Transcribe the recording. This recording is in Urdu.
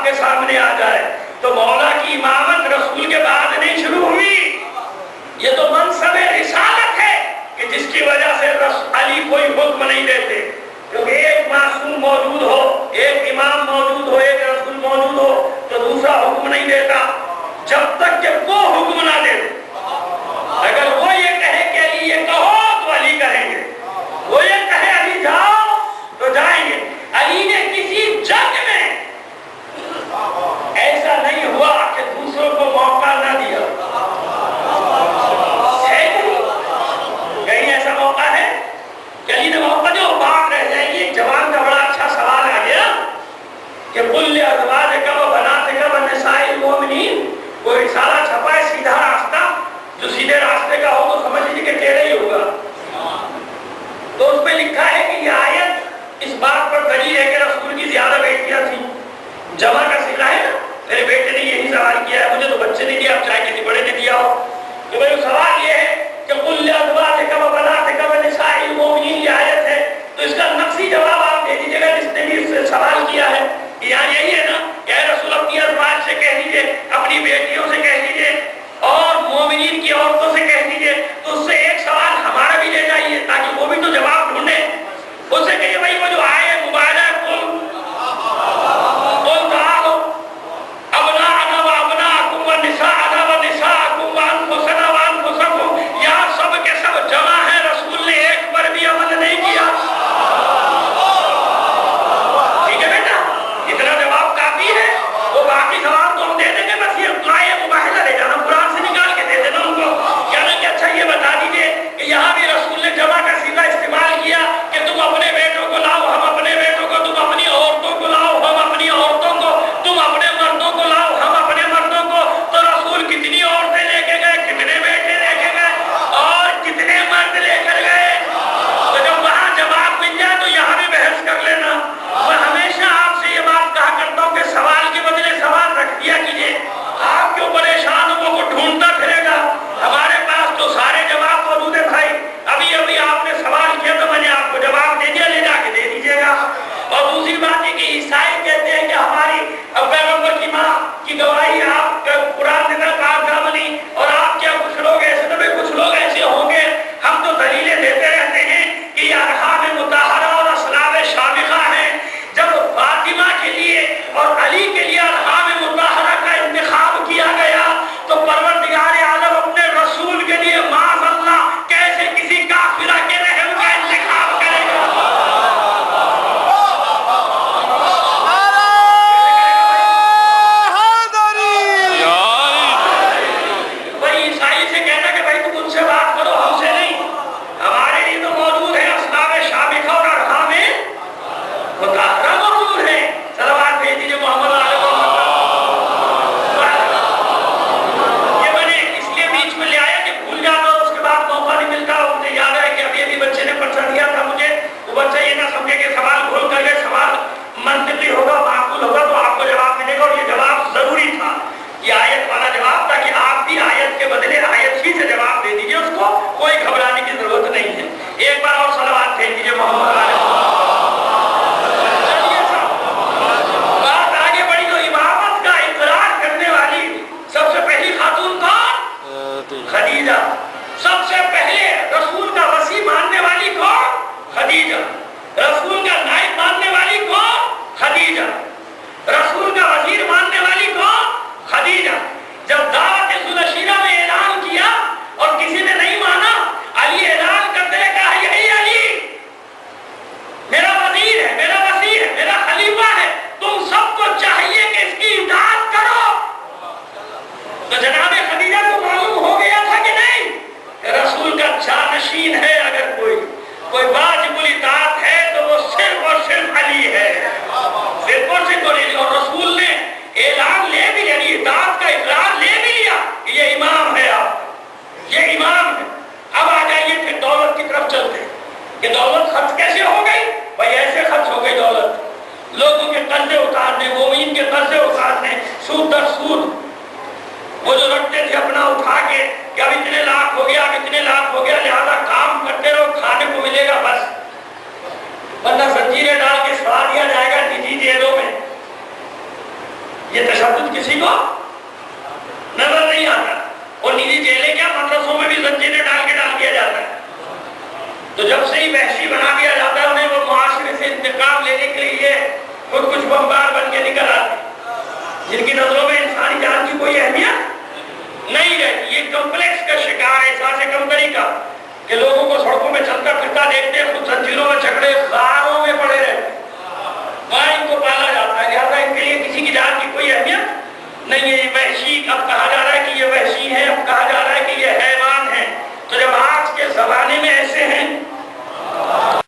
کے سامنے آ جائے تو مولا کی امامت رسول کے بعد نہیں شروع ہوئی. یہ تو منصب رسالت ہے کہ جس کی وجہ سے علی کوئی حکم نہیں دیتے، کیونکہ ایک معصوم موجود ہو، ایک امام موجود ہو، ایک رسول موجود ہو تو دوسرا حکم نہیں دیتا جب تک کہ وہ حکم نہ دے. اگر وہ یہ کہے کہ علی یہ کہو تو علی کہیں گے، وہ یہ کہے علی جاؤ تو جائیں گے. علی نے کسی جنگ میں ایسا نہیں ہوا کہ دوسروں کو موقع نہ دیا. کہیں ایسا موقع ہے کہ علی نے موقع جو بات رہ جائے گی. جوان کا بڑا اچھا سوال آ گیا کہ قل ازواجک و بناتک و نساء المؤمنین. کوئی رسالہ چھپا ہے سیدھا راستہ، جو سیدھے راستے کا ہو تو سمجھ لیجیے کہ ٹیڑھا ہی ہوگا. تو اس پہ لکھا ہے کہ یہ آیت اس بات پر دلیل ہے کہ رسول کی زیادہ بیٹیاں تھیں. جمع کا سلسلہ ہے نا، میرے بیٹے نے یہی سوال کیا ہے، مجھے تو بچے نے دیا، اب چاہے کسی بڑے نے دیا ہو. تو میرا سوال یہ ہے کہ قل ازواجک و بناتک و نساء المؤمنین یہ آیت ہے، تو اس کا نفسی جواب آپ دے دیجیے گا جس نے بھی اس سے سوال کیا ہے. یہاں یہی ہے نا کہ اے رسول اپنی ازواج سے کہہ دیجیے، اپنی بیٹیوں سے کہہ دیجیے اور مومنین کی عورتوں سے کہہ دیجیے. تو اس سے ایک سوال ہمارا بھی لے جائیے تاکہ وہ بھی تو جواب ڈھونڈے. اس سے کہیے بھائی وہ جو آئے مبارہ قل تعالوا ابناءنا وابناءکم ونساءنا ونساءکم وانفسنا وانفسکم. یہاں سب کے سب جمع ہے، رسول نے ایک پر بھی عمل نہیں کیا. ٹھیک ہے بیٹا، اتنا جواب کافی ہے. وہ باقی سوال تو ہم دے دیں گے، بس یہ قائے مباحثہ لے جانا، قرآن سے نکال کے دے دینا ان کو. کہنا کہ اچھا یہ بتا دیجیے کہ یہاں بھی رسول نے جمع کا صیغہ استعمال کیا کہ تم اپنے بیٹوں کو لاؤ، ہم اپنے بیٹوں کو، تم اپنی عورتوں کو لاؤ، ہم اپنی عورتوں کو، تم اپنے مردوں کو لاؤ، ہم اپنے مردوں کو. تو رسول کتنی عورتیں لے کے گئے، کتنے بیٹے لے کے گئے اور کتنے مرد لے کر گئے. تو جب وہاں جواب مل جائے تو یہاں بھی بحث کر لینا. میں ہمیشہ آپ سے یہ بات کہا کرتا ہوں کہ سوال کے بدلے سوال رکھ دیا کیجیے. آپ کیوں پریشان ہو، وہ ڈھونڈتا پھرے گا. ہمارے پاس تو سارے جواب موجود ہے بھائی. ابھی آپ نے سوال کیا تو میں نے آپ کو جواب دے دیا، لے جا کے دے دیجیے گا. اور دوسری بات یہ کہ عیسائی کہتے ہیں کہ ہماری پیغمبر کی ماں کی گواہی آپ قرآن میں کارنامہ نہیں، اور آپ کیا کچھ لوگ ایسے تو کچھ لوگ ایسے ہوں گے. ہم تو دلیلیں دیتے رہتے ہیں کہ یہ ارحام مطہرہ اور اسلاف شامخہ ہیں. جب فاطمہ کے لیے اور علی کے لیے ارحام مطہرہ کا انتخاب کیا گیا تو پروردگار عالم اپنے رسول کے لیے معاذ اللہ کیسے کسی کافرہ کے رحم کا انتخاب کرے گا. بھائی عیسائی سے کہنا کہ بھائی تم ان سے بات کرو، ہم سے نہیں. ہمارے لیے تو موجود ہے اسلاف شامخہ اور ارحام مطہرہ موجود ہے. صلوات بھیج دیجیے محمد علیہ وسلم. یہ میں نے اس لیے بیچ میں لے آیا کہ بھول جاتا اور اس کے بعد موقع نہیں ملتا. مجھے یاد ہے کہ ابھی بچے نے پرچہ دیا تھا مجھے. وہ بچہ یہ نہ سمجھے کہ سوال کھول کر کے سوال منطقی ہوگا، معقول ہوگا تو آپ کو جواب ملے گا، اور یہ جواب ضروری تھا. یہ آیت والا جواب تاکہ آپ بھی آیت کے بدلے آیت ہی سے جواب دے دیجیے. اس کو کوئی گھبرانے کی ضرورت نہیں ہے. ایک بار اور صلوات بھیج دیجیے محمد علیہ وسلم. بات آگے بڑھی تو امامت کا اقرار کرنے والی سب سے پہلی خاتون کون؟ خدیجہ. سب سے پہلے رسول کا وصی ماننے والی کون؟ خدیجہ. رسول کا نائب ماننے والی کون؟ خدیجہ. رسول کا وزیر ماننے والی کون؟ خدیجہ. جب دعوت ذوالشیرہ میں اعلان کیا اور کسی نے نہیں مانا، علی اعلان کرتے ہیں کہا یہی علی میرا وزیر ہے، میرا وزیر ہے، میرا خلیفہ ہے، تم سب کو چاہیے کہ اس کی اطاعت کرو. تو جناب خدیجہ کو معلوم ہو گیا تھا کہ نہیں کہ رسول کا جانشین ہے. اگر کوئی واجب الاطاعت ہے تو وہ صرف اور صرف علی ہے، صرف اور صرف علی. اور رسول نے اعلان لے بھی لیا، اطاعت کا اقرار لے بھی لیا کہ یہ امام ہے. آپ یہ امام ہے. اب آ جائیے پھر دولت کی طرف چلتے کہ دولت خرچ کیسے ہو گئی. بھائی ایسے خرچ ہو گئی دولت، لوگوں کے قرضے اتارنے، مومنین کے قرضے اتارنے، سود در سود. وہ جو رکھتے تھے اپنا اٹھا کے کہ اب اتنے لاکھ ہو گیا، اب اتنے لاکھ ہو گیا، لہذا کام کرتے رہو، کھانے کو ملے گا بس، ورنہ زنجیریں ڈال کے چھڑا دیا جائے گا نجی جیلوں میں. پسند کسی کو نظر نہیں آتا. اور نیلی جیلیں کیا مدرسوں میں بھی زنجیریں ڈال دیا جاتا ہے. تو جب سے ہی وحشی بنا دیا جاتا ہے انہیں, وہ معاشرے سے انتقام لینے کے لیے خود کچھ بمبار بن کے نکل آتے ہیں جن کی نظروں میں انسانی جان کی کوئی اہمیت نہیں رہتی. یہ کمپلیکس کا شکار ہے, احساس کمتری کا, کہ لوگوں کو سڑکوں میں چلتا پھرتا دیکھتے ہیں, خود زنجیروں میں جھگڑے غاروں میں پڑے رہتے ہیں. وہاں ان کو پالا جاتا ہے, لہٰذا ان